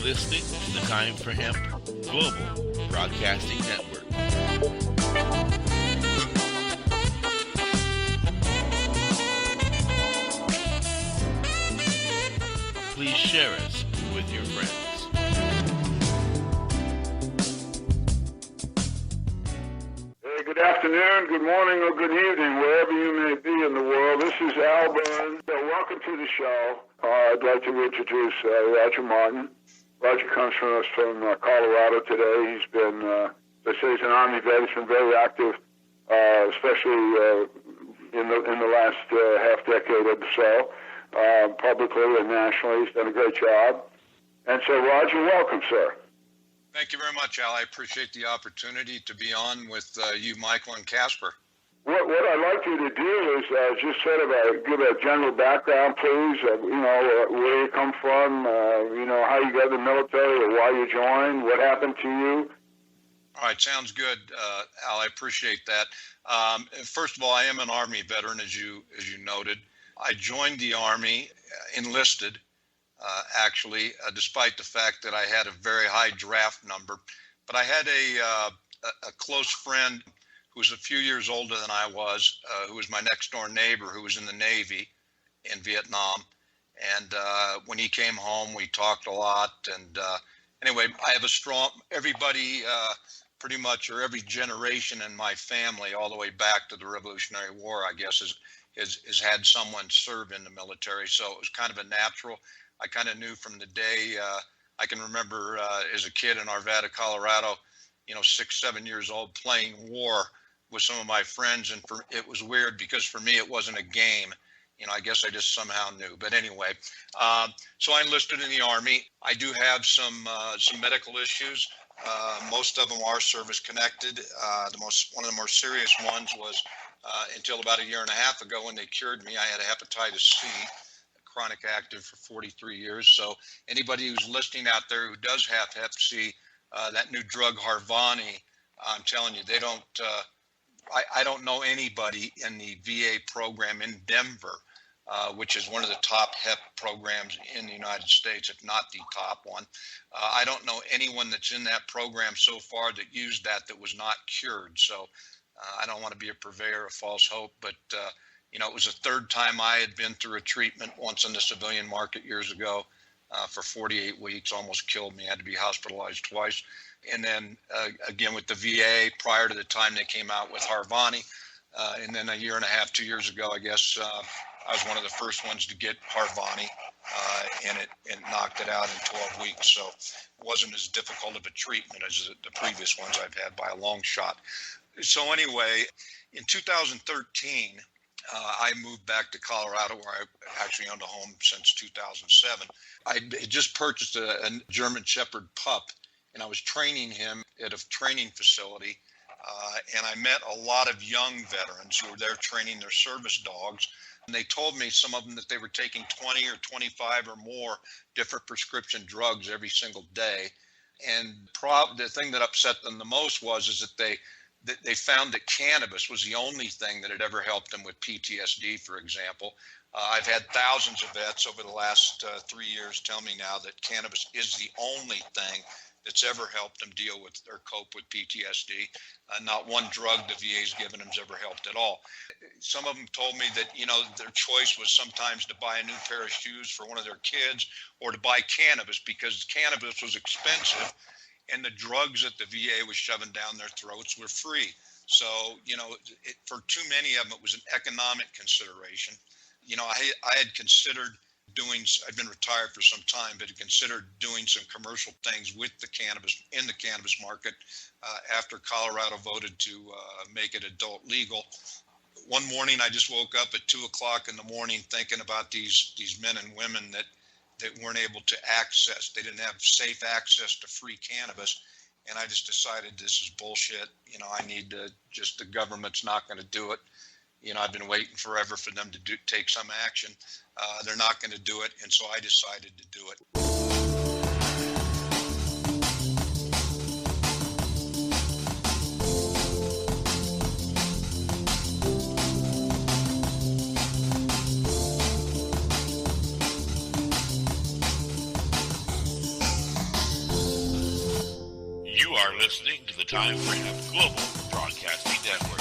listening to the Time for Hemp Global Broadcasting Network. Please share us with your friends. Good afternoon, good morning, or good evening, wherever you may be in the world. This is Al Byrne. Welcome to the show. I'd like to introduce Roger Martin. Roger comes from Colorado today. He's been, they say he's an Army vet. He's been very active, especially in the last half decade or so, publicly and nationally. He's done a great job. And so, Roger, welcome, sir. Thank you very much, Al. I appreciate the opportunity to be on with you, Michael, and Casper. What I'd like you to do is just sort of give a general background, please. Where you come from, how you got in the military or why you joined, what happened to you. All right, sounds good, Al. I appreciate that. First of all, I am an Army veteran, as you noted. I joined the Army, enlisted. Actually, despite the fact that I had a very high draft number. But I had a close friend who was a few years older than I was, who was my next door neighbor, who was in the Navy in Vietnam. And when he came home, we talked a lot. And anyway, I have everybody pretty much, or every generation in my family, all the way back to the Revolutionary War, I guess, has had someone serve in the military. So it was kind of a natural. I kind of knew from the day I can remember as a kid in Arvada, Colorado, 6, 7 years old, playing war with some of my friends. And it was weird because for me, it wasn't a game. I guess I just somehow knew. But anyway, so I enlisted in the Army. I do have some medical issues. Most of them are service connected. One of the more serious ones was until about a year and a half ago when they cured me. I had a hepatitis C. Chronic active for 43 years. So anybody who's listening out there who does have Hep C, that new drug Harvoni, I'm telling you, they don't. I don't know anybody in the VA program in Denver, which is one of the top Hep programs in the United States, if not the top one. I don't know anyone that's in that program so far that used that was not cured. So I don't want to be a purveyor of false hope, but it was the third time I had been through a treatment, once in the civilian market years ago for 48 weeks, almost killed me. I had to be hospitalized twice. And then again with the VA prior to the time they came out with Harvoni. And then a year and a half, 2 years ago, I guess, I was one of the first ones to get Harvoni and it knocked it out in 12 weeks. So it wasn't as difficult of a treatment as the previous ones I've had by a long shot. So anyway, in 2013, I moved back to Colorado, where I actually owned a home since 2007. I had just purchased a German Shepherd pup, and I was training him at a training facility. And I met a lot of young veterans who were there training their service dogs. And they told me, some of them, that they were taking 20 or 25 or more different prescription drugs every single day. And the thing that upset them the most is that they found that cannabis was the only thing that had ever helped them with PTSD, for example. I've had thousands of vets over the last 3 years tell me now that cannabis is the only thing that's ever helped them deal with or cope with PTSD. Not one drug the VA's given them has ever helped at all. Some of them told me that, their choice was sometimes to buy a new pair of shoes for one of their kids or to buy cannabis because cannabis was expensive. And the drugs that the VA was shoving down their throats were free. So, for too many of them, it was an economic consideration. I had considered I'd been retired for some time, but had considered doing some commercial things with the cannabis, in the cannabis market, after Colorado voted to make it adult legal. One morning, I just woke up at 2:00 in the morning thinking about these men and women that weren't able to access. They didn't have safe access to free cannabis. And I just decided this is bullshit. I need to the government's not going to do it. I've been waiting forever for them to take some action. They're not going to do it. And so I decided to do it. You are listening to the Time for Hemp Global Broadcasting Network.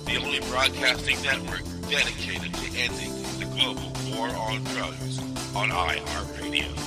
The only broadcasting network dedicated to ending the global war on drugs on iHeartRadio.